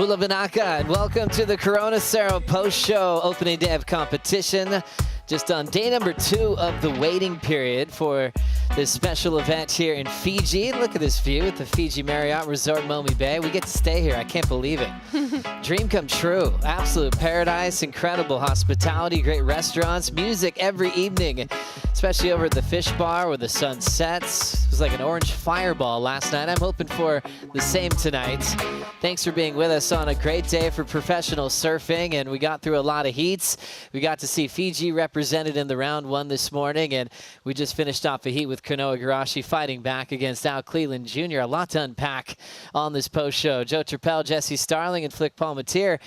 Hula Vinaka, and welcome to the Corona Cero post-show opening day of competition. Just on day number 2 of the waiting period for this special event here in Fiji. Look at this view at the Fiji Marriott Resort Momi Bay. We get to stay here. I can't believe it. Dream come true. Absolute paradise, incredible hospitality, great restaurants, music every evening, especially over at the Fish Bar where the sun sets. It was like an orange fireball last night. I'm hoping for the same tonight. Thanks for being with us on a great day for professional surfing, and we got through a lot of heats. We got to see Fiji represented in the round 1 this morning, and we just finished off a heat with Kanoa Igarashi fighting back against Al Cleland Jr. A lot to unpack on this post show. Joe Turpel, Jesse Starling, and Flick Palmatier.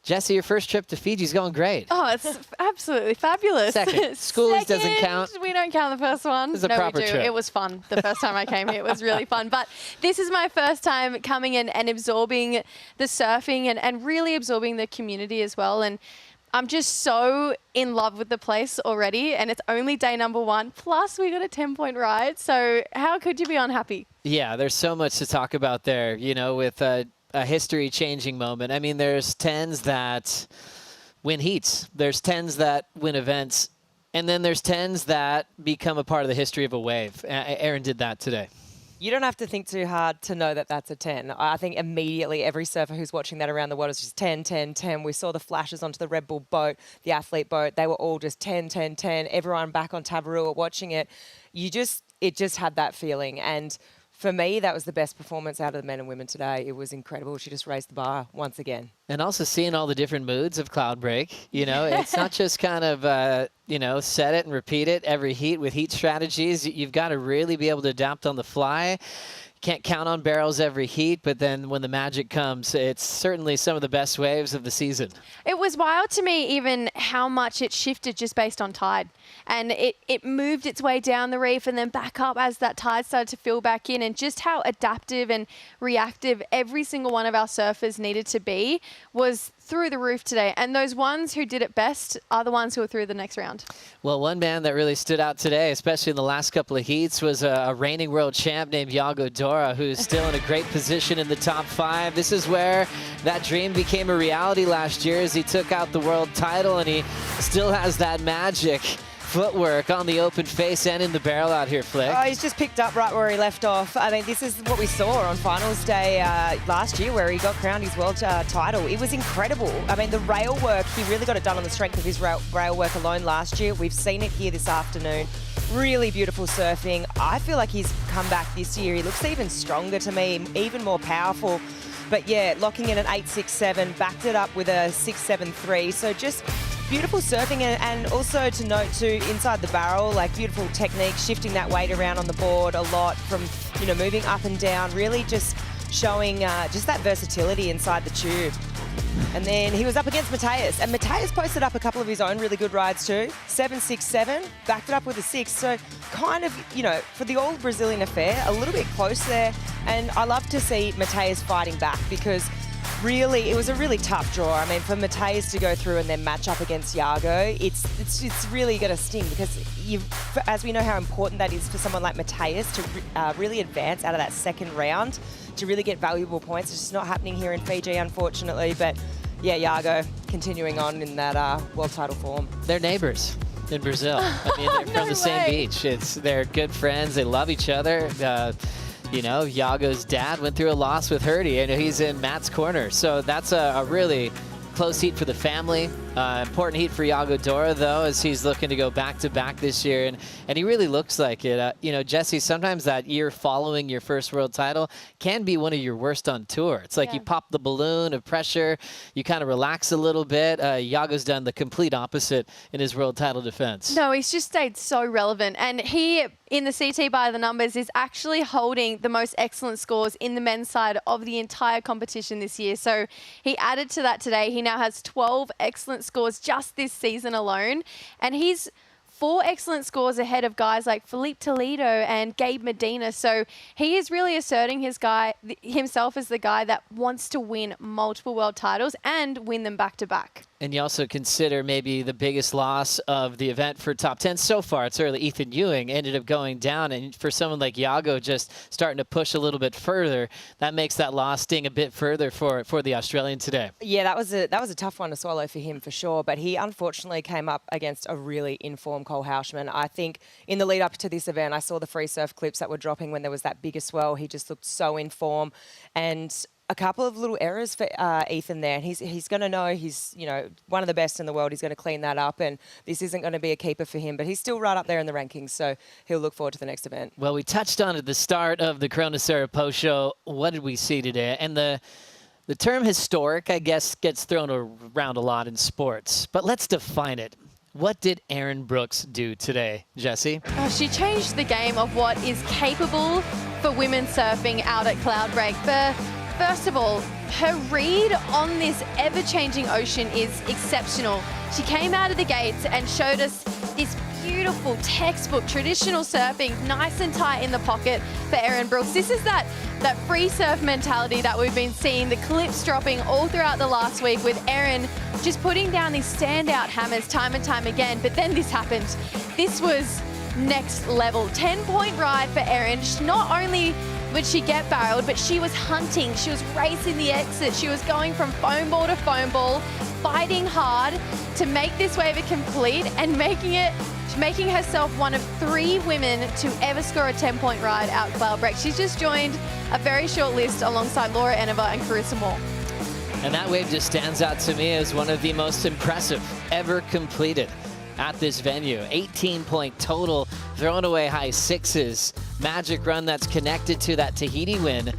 Jesse, your first trip to Fiji is going great. Oh, it's absolutely fabulous. Second. Schoolies doesn't count. We don't count the first one. It's a proper we do. trip. It was fun. The first time I came here, it was really fun. But this is my first time coming in and absorbing the surfing and really absorbing the community as well. And I'm just so in love with the place already. And it's only day number 1. Plus, we got a 10-point ride. So how could you be unhappy? Yeah, there's so much to talk about there, you know, with a history-changing moment. I mean, there's 10s that win heats. There's 10s that win events. And then there's 10s that become a part of the history of a wave. Erin did that today. You don't have to think too hard to know that that's a 10. I think immediately every surfer who's watching that around the world is just 10, 10, 10. We saw the flashes onto the Red Bull boat, the athlete boat. They were all just 10, 10, 10. Everyone back on Tavarua watching it. It just had that feeling. And for me, that was the best performance out of the men and women today. It was incredible. She just raised the bar once again. And also seeing all the different moods of Cloudbreak. You know, it's not just kind of, you know, set it and repeat it every heat with heat strategies. You've got to really be able to adapt on the fly. Can't count on barrels every heat, but then when the magic comes, it's certainly some of the best waves of the season. It was wild to me even how much it shifted just based on tide. And it moved its way down the reef and then back up as that tide started to fill back in, and just how adaptive and reactive every single one of our surfers needed to be was through the roof today. And those ones who did it best are the ones who are through the next round. Well, one man that really stood out today, especially in the last couple of heats, was a reigning world champ named Yago Dora, who's still in a great position in the top 5. This is where that dream became a reality last year as he took out the world title, and he still has that magic footwork on the open face and in the barrel out here, Flick. Oh, he's just picked up right where he left off. I mean, this is what we saw on finals day last year where he got crowned his world title. It was incredible. I mean, the rail work, he really got it done on the strength of his rail work alone last year. We've seen it here this afternoon. Really beautiful surfing. I feel like he's come back this year. He looks even stronger to me, even more powerful. But yeah, locking in an 8.67, backed it up with a 6.73. So just beautiful surfing, and also to note too, inside the barrel, like beautiful technique, shifting that weight around on the board a lot from, you know, moving up and down, really just showing just that versatility inside the tube. And then he was up against Mateus, and Mateus posted up a couple of his own really good rides too. 7.67, backed it up with a 6. So kind of, you know, for the old Brazilian affair, a little bit close there. And I love to see Mateus fighting back, because really, it was a really tough draw. I mean, for Mateus to go through and then match up against Yago, it's really going to sting, because as we know how important that is for someone like Mateus to really advance out of that second round, to really get valuable points. It's just not happening here in Fiji, unfortunately. But yeah, Yago continuing on in that world title form. They're neighbors in Brazil. I mean, they're from the same beach. They're good friends. They love each other. You know, Yago's dad went through a loss with Hurdy, and he's in Matt's corner. So that's a really close heat for the family. Important heat for Yago Dora, though, as he's looking to go back-to-back this year. And he really looks like it. You know, Jesse, sometimes that year following your first world title can be one of your worst on tour. It's like you pop the balloon of pressure, you kind of relax a little bit. Yago's done the complete opposite in his world title defense. No, he's just stayed so relevant. And he, in the CT by the numbers, is actually holding the most excellent scores in the men's side of the entire competition this year. So he added to that today. He now has 12 excellent scores just this season alone. And he's 4 excellent scores ahead of guys like Felipe Toledo and Gabe Medina. So he is really asserting himself as the guy that wants to win multiple world titles and win them back to back. And you also consider maybe the biggest loss of the event for top 10 so far. It's early. Ethan Ewing ended up going down. And for someone like Yago just starting to push a little bit further, that makes that loss sting a bit further for the Australian today. Yeah, that was a tough one to swallow for him for sure. But he unfortunately came up against a really informed Cole Houshmand. I think in the lead up to this event, I saw the free surf clips that were dropping when there was that bigger swell. He just looked so in form. And a couple of little errors for Ethan there, and he's going to know he's one of the best in the world. He's going to clean that up, and this isn't going to be a keeper for him, but he's still right up there in the rankings, so he'll look forward to the next event. Well, we touched on at the start of the Corona Cero post show. What did we see today? And the term historic, I guess, gets thrown around a lot in sports, but let's define it. What did Erin Brooks do today, Jesse? Oh, she changed the game of what is capable for women surfing out at Cloudbreak. First of all, her read on this ever-changing ocean is exceptional. She came out of the gates and showed us this beautiful textbook traditional surfing, nice and tight in the pocket for Erin Brooks. This is that free surf mentality that we've been seeing, the clips dropping all throughout the last week with Erin just putting down these standout hammers time and time again. But then this happened. This was next level. 10-point ride for Erin. Not only would she get barreled, but she was hunting. She was racing the exit. She was going from foam ball to foam ball, fighting hard to make this wave a complete and making herself one of 3 women to ever score a 10-point ride out Cloudbreak. She's just joined a very short list alongside Laura Eneva and Carissa Moore. And that wave just stands out to me as one of the most impressive ever completed at this venue. 18-point total, throwing away high sixes. Magic run that's connected to that Tahiti win.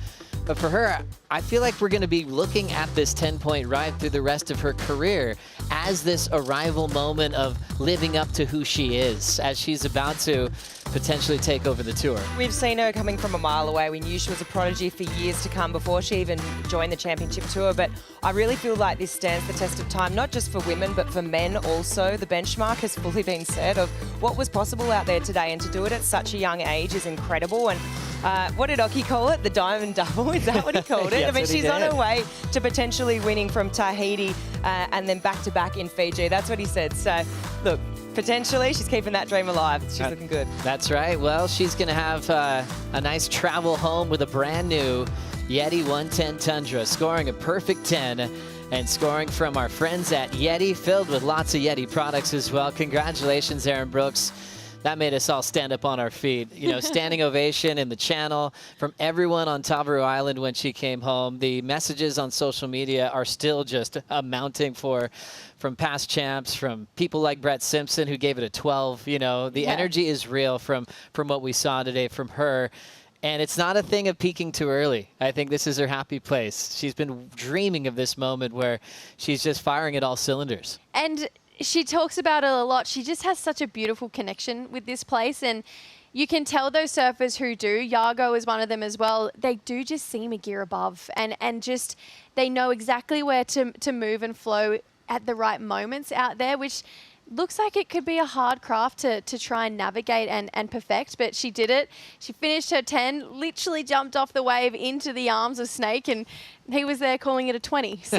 But for her, I feel like we're going to be looking at this 10-point ride through the rest of her career as this arrival moment of living up to who she is, as she's about to potentially take over the tour. We've seen her coming from a mile away. We knew she was a prodigy for years to come before she even joined the championship tour, but I really feel like this stands the test of time, not just for women, but for men also. The benchmark has fully been set of what was possible out there today, and to do it at such a young age is incredible. And what did Oki call it? The diamond double? Is that what he called it? Yes, I mean, she's on her did. way to potentially winning from Tahiti and then back-to-back in Fiji. That's what he said. So, look, potentially she's keeping that dream alive. She's looking good. That's right. Well, she's going to have a nice travel home with a brand new Yeti 110 Tundra, scoring a perfect 10 and scoring from our friends at Yeti, filled with lots of Yeti products as well. Congratulations, Erin Brooks. That made us all stand up on our feet. Standing ovation in the channel from everyone on Tabaru Island when she came home. The messages on social media are still just mounting from past champs, from people like Brett Simpson who gave it a 12. The energy is real from what we saw today from her. And it's not a thing of peaking too early. I think this is her happy place. She's been dreaming of this moment where she's just firing at all cylinders. And she talks about it a lot. She just has such a beautiful connection with this place, and you can tell those surfers who do, Yago is one of them as well, they do just seem a gear above, and just they know exactly where to move and flow at the right moments out there, which looks like it could be a hard craft to try and navigate and perfect, but she did it. She finished her 10, literally jumped off the wave into the arms of Snake, and he was there calling it a 20. So.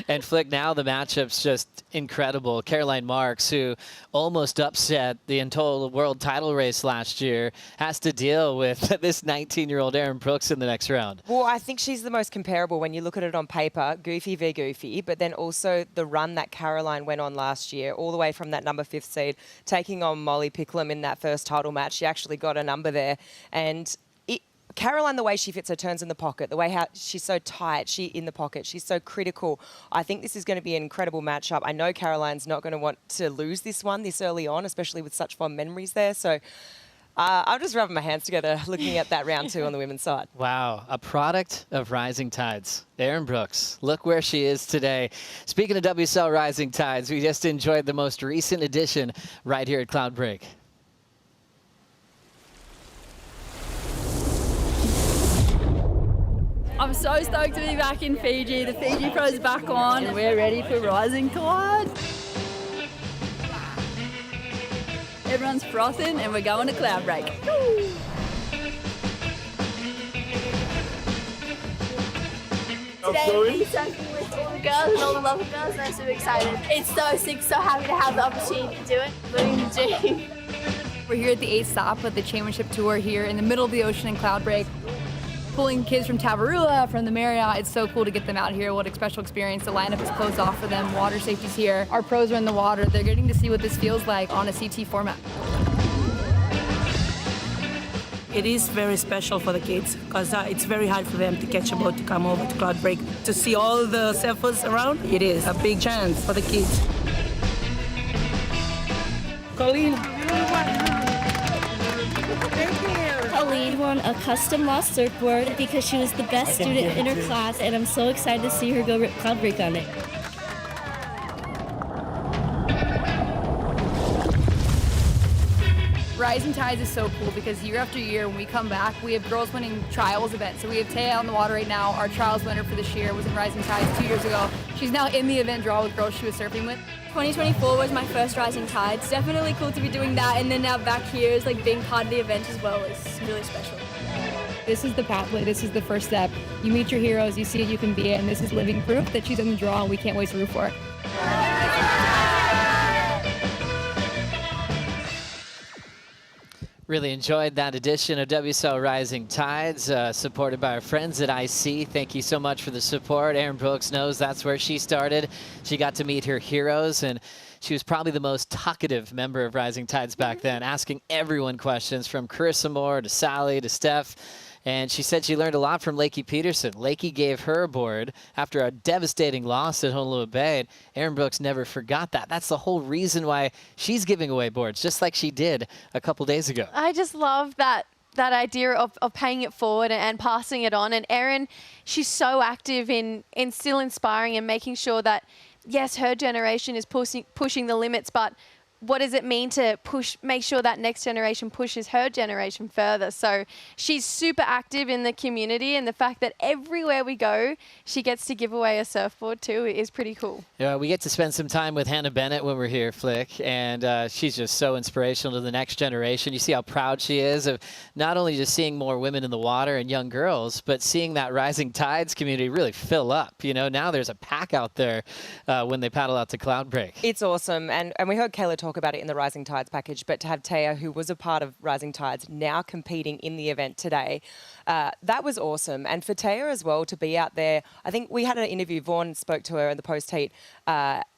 And Flick, now the matchup's just incredible. Caroline Marks, who almost upset the total world title race last year, has to deal with this 19-year-old Erin Brooks in the next round. Well, I think she's the most comparable when you look at it on paper, Goofy v Goofy, but then also the run that Caroline went on last year, all the way from that number 5th seed, taking on Molly Picklum in that first title match. She actually got a number there. And Caroline, the way she fits her turns in the pocket, the way how she's so tight, in the pocket, she's so critical. I think this is going to be an incredible matchup. I know Caroline's not going to want to lose this one this early on, especially with such fond memories there. So I'm just rubbing my hands together looking at that round 2 on the women's side. Wow, a product of rising tides. Erin Brooks, look where she is today. Speaking of WSL Rising Tides, we just enjoyed the most recent edition right here at Cloudbreak. I'm so stoked to be back in Fiji. The Fiji Pro's back on and we're ready for Rising Tide. Everyone's frothing and we're going to Cloudbreak. Today we're surfing with all the girls and all the local girls, and I'm super excited. It's so sick, so happy to have the opportunity to do it. Living the dream. We're here at the 8th stop of the championship tour here in the middle of the ocean in Cloudbreak. Pulling kids from Tavarua, from the Marriott. It's so cool to get them out here. What a special experience. The lineup is closed off for them. Water safety's here. Our pros are in the water. They're getting to see what this feels like on a CT format. It is very special for the kids because it's very hard for them to catch a boat to come over to Cloudbreak. To see all the surfers around, it is a big chance for the kids. Colleen. Colleen won a custom lost surfboard because she was the best student in her class, and I'm so excited to see her go rip Cloudbreak on it. Rising Tides is so cool because year after year when we come back, we have girls winning trials events. So we have Taya on the water right now. Our trials winner for this year was in Rising Tides 2 years ago. She's now in the event draw with girls she was surfing with. 2024 was my first Rising Tides. Definitely cool to be doing that, and then now back here is like being part of the event as well. It's really special. This is the pathway. This is the first step. You meet your heroes, you see it, you can be it, and this is living proof that she's in the draw, and we can't wait to root for it. Really enjoyed that edition of WSL Rising Tides, supported by our friends at IC. Thank you so much for the support. Erin Brooks knows that's where she started. She got to meet her heroes, and she was probably the most talkative member of Rising Tides back then, asking everyone questions from Carissa Moore to Sally to Steph. And she said she learned a lot from Lakey Peterson. Lakey gave her a board after a devastating loss at Honolulu Bay. And Erin Brooks never forgot that. That's the whole reason why she's giving away boards, just like she did a couple days ago. I just love that idea of paying it forward and passing it on. And Erin, she's so active in still inspiring and making sure that, yes, her generation is pushing the limits, but what does it mean to make sure that next generation pushes her generation further? So she's super active in the community, and the fact that everywhere we go, she gets to give away a surfboard too is pretty cool. Yeah, we get to spend some time with Hannah Bennett when we're here, Flick, and she's just so inspirational to the next generation. You see how proud she is of not only just seeing more women in the water and young girls, but seeing that Rising Tides community really fill up. You know, now there's a pack out there when they paddle out to Cloudbreak. It's awesome, and we heard Kayla talk about it in the Rising Tides package, but to have Taya, who was a part of Rising Tides, now competing in the event today, that was awesome. And for Taya as well to be out there, I think we had an interview, Vaughn spoke to her in the post-heat,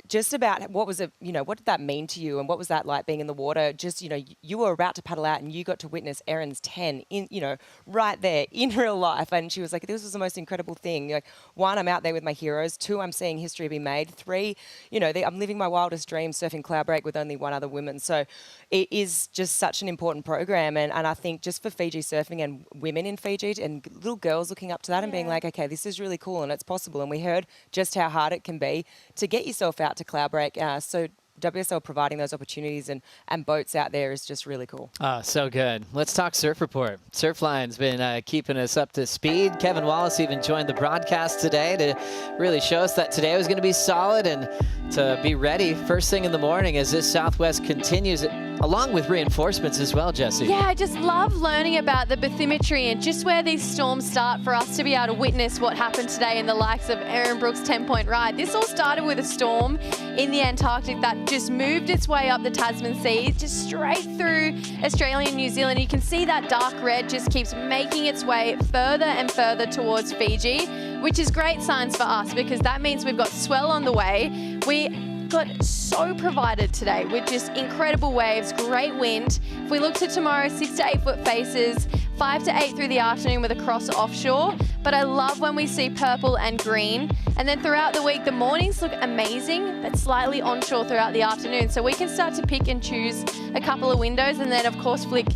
just about what was it, you know, what did that mean to you and what was that like being in the water? Just, you know, you were about to paddle out and you got to witness Erin's 10 in, you know, right there in real life. And she was like, this was the most incredible thing. Like, 1, I'm out there with my heroes. 2, I'm seeing history be made. 3, you know, I'm living my wildest dreams surfing Cloudbreak with only 1 other woman. So it is just such an important program. And I think just for Fiji surfing and women in Fiji and little girls looking up to that and being like, okay, this is really cool and it's possible. And we heard just how hard it can be to get yourself out to Cloudbreak. So WSL providing those opportunities and boats out there is just really cool. Oh, so good. Let's talk Surf Report. Surfline's been keeping us up to speed. Kevin Wallace even joined the broadcast today to really show us that today was going to be solid and to be ready first thing in the morning as this Southwest continues, along with reinforcements as well, Jesse. Yeah, I just love learning about the bathymetry and just where these storms start for us to be able to witness what happened today in the likes of Erin Brooks' 10-point ride. This all started with a storm in the Antarctic that just moved its way up the Tasman Sea, just straight through Australia and New Zealand. You can see that dark red just keeps making its way further and further towards Fiji, which is great signs for us because that means we've got swell on the way. We got so provided today with just incredible waves, great wind. If we look to tomorrow, 6 to 8 foot faces, 5 to 8 through the afternoon with a cross offshore. But I love when we see purple and green. And then throughout the week, the mornings look amazing, but slightly onshore throughout the afternoon. So we can start to pick and choose a couple of windows. And then of course, Flick,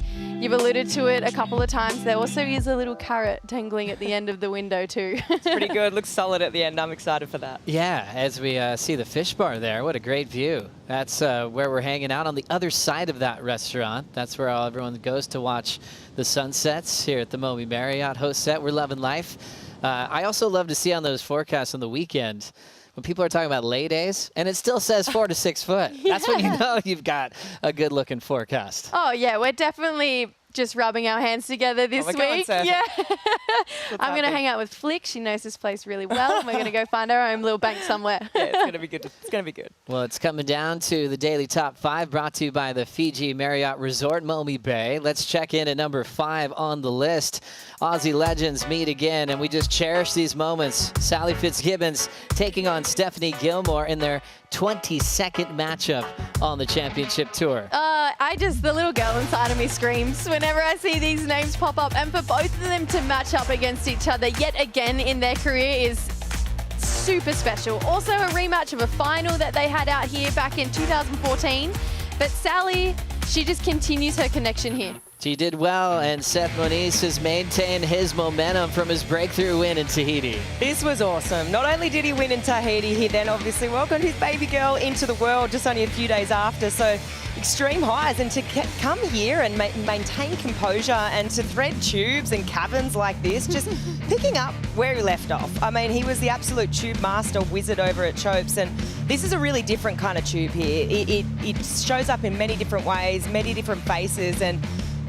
you've alluded to it a couple of times. There also is a little carrot dangling at the end of the window too. It's pretty good. Looks solid at the end. I'm excited for that. Yeah, as we see the fish bar there, what a great view. That's where we're hanging out on the other side of that restaurant. That's where everyone goes to watch the sunsets here at the Momi Marriott host set. We're loving life. I also love to see on those forecasts on the weekend when people are talking about lay days, and it still says 4 to 6 foot. That's when you know you've got a good-looking forecast. Oh, yeah, we're definitely just rubbing our hands together this we're going week. surfing. Yeah. I'm going to happening? hang out with Flick. She knows this place really well. And we're going to go find our own little bank somewhere. Yeah, it's going to be good. It's going to be good. Well, it's coming down to the Daily Top 5 brought to you by the Fiji Marriott Resort, Momi Bay. Let's check in at number 5 on the list. Aussie legends meet again, and we just cherish these moments. Sally Fitzgibbons taking on Stephanie Gilmore in their 22nd matchup on the championship tour. The little girl inside of me screams whenever I see these names pop up. And for both of them to match up against each other yet again in their career is super special. Also a rematch of a final that they had out here back in 2014. But Sally, she just continues her connection here. She did well, and Seth Moniz has maintained his momentum from his breakthrough win in Tahiti. This was awesome. Not only did he win in Tahiti, he then obviously welcomed his baby girl into the world just only a few days after. So extreme highs, and to come here and maintain composure and to thread tubes and cabins like this, just picking up where he left off. I mean, he was the absolute tube master wizard over at Chopes, and this is a really different kind of tube here. It shows up in many different ways, many different faces, and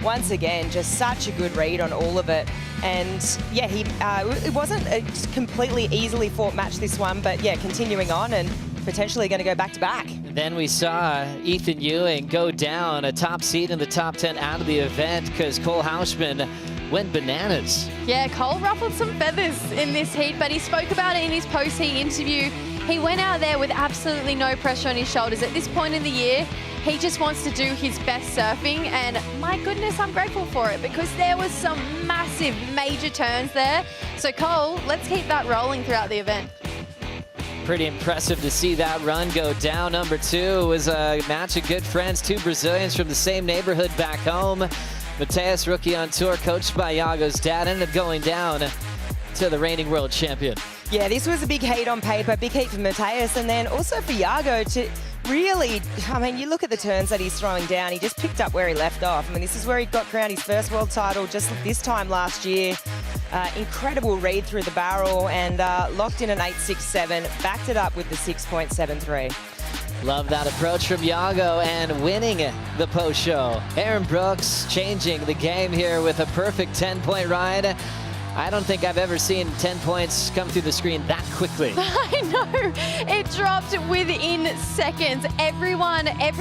once again, just such a good read on all of it. And yeah, it wasn't a completely easily fought match, this one, but yeah, continuing on and potentially going to go back to back. Then we saw Ethan Ewing go down a top seed in the top 10 out of the event because Cole Houshmand went bananas. Yeah, Cole ruffled some feathers in this heat, but he spoke about it in his post-heat interview. He went out there with absolutely no pressure on his shoulders. At this point in the year, he just wants to do his best surfing, and my goodness, I'm grateful for it because there was some massive, major turns there. So Cole, let's keep that rolling throughout the event. Pretty impressive to see that run go down. Number 2 was a match of good friends, 2 Brazilians from the same neighborhood back home. Mateus, rookie on tour, coached by Yago's dad, ended up going down to the reigning world champion. Yeah, this was a big heat on paper, big heat for Mateus, and then also for Yago to really, I mean, you look at the turns that he's throwing down, he just picked up where he left off. I mean, this is where he got crowned his first world title just this time last year. Incredible read through the barrel and locked in an 8.67, backed it up with the 6.73. Love that approach from Yago and winning the post show. Erin Brooks changing the game here with a perfect 10-point ride. I don't think I've ever seen 10 points come through the screen that quickly. I know. It dropped within seconds. Every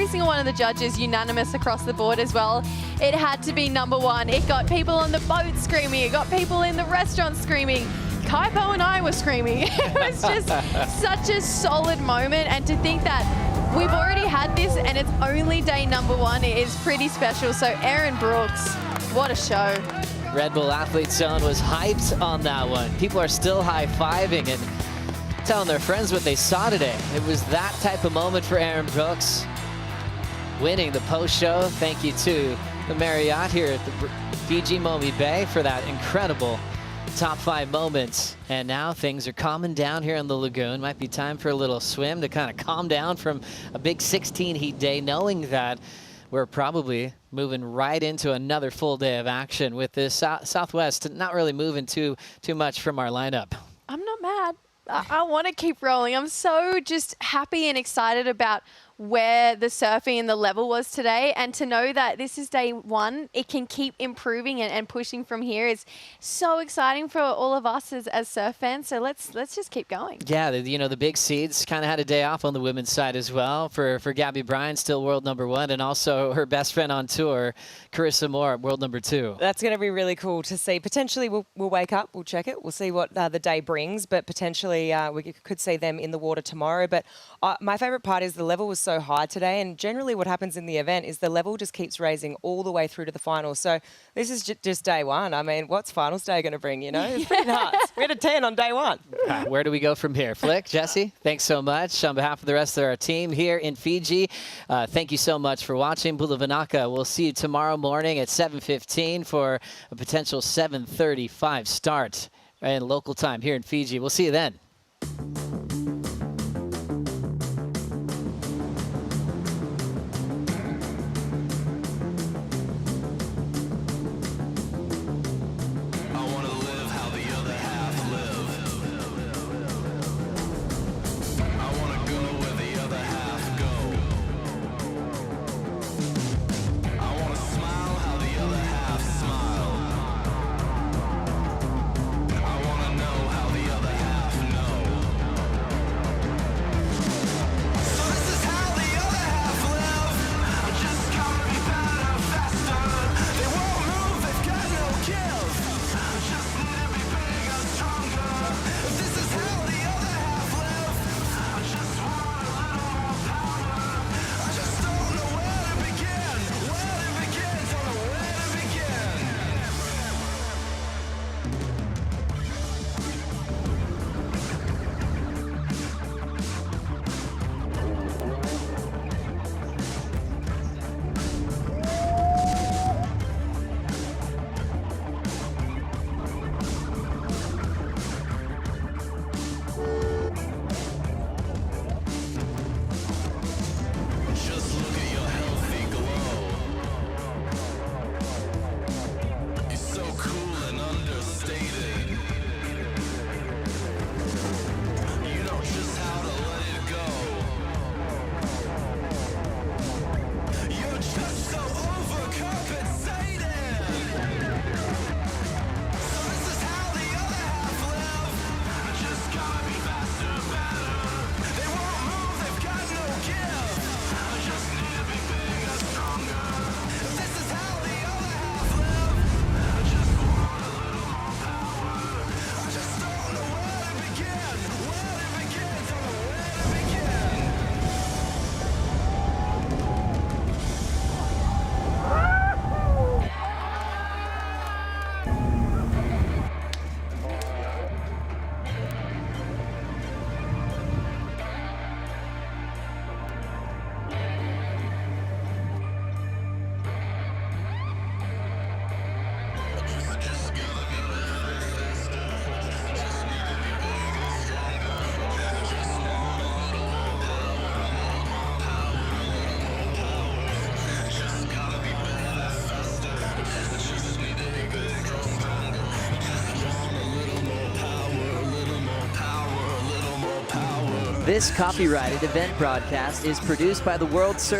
single one of the judges unanimous across the board as well. It had to be number 1. It got people on the boat screaming. It got people in the restaurant screaming. Kaipo and I were screaming. It was just such a solid moment. And to think that we've already had this and it's only day number 1 is pretty special. So Erin Brooks, what a show. Red Bull Athlete Zone was hyped on that one. People are still high-fiving and telling their friends what they saw today. It was that type of moment for Erin Brooks. Winning the post-show. Thank you to the Marriott here at the Fiji Momi Bay for that incredible top 5 moments. And now things are calming down here in the lagoon. Might be time for a little swim to kind of calm down from a big 16 heat day, knowing that we're probably moving right into another full day of action with this Southwest not really moving too much from our lineup. I'm not mad. I want to keep rolling. I'm so just happy and excited about where the surfing and the level was today, and to know that this is day 1, it can keep improving and pushing from here is so exciting for all of us as surf fans. So let's just keep going. Yeah, the big seeds kind of had a day off on the women's side as well. For Gabby Bryan, still world number 1, and also her best friend on tour, Carissa Moore, world number 2. That's going to be really cool to see. Potentially we'll wake up, we'll check it, we'll see what the day brings, but potentially we could see them in the water tomorrow. But my favourite part is the level was so high today, and generally what happens in the event is the level just keeps raising all the way through to the finals. So this is just day 1. I mean, what's finals day going to bring, It's pretty nuts. We had a 10 on day 1. Where do we go from here? Flick, Jesse, thanks so much. On behalf of the rest of our team here in Fiji, thank you so much for watching. Bula Vinaka, we'll see you tomorrow morning at 7:15 for a potential 7:35 start in local time here in Fiji. We'll see you then. This copyrighted event broadcast is produced by the World Surf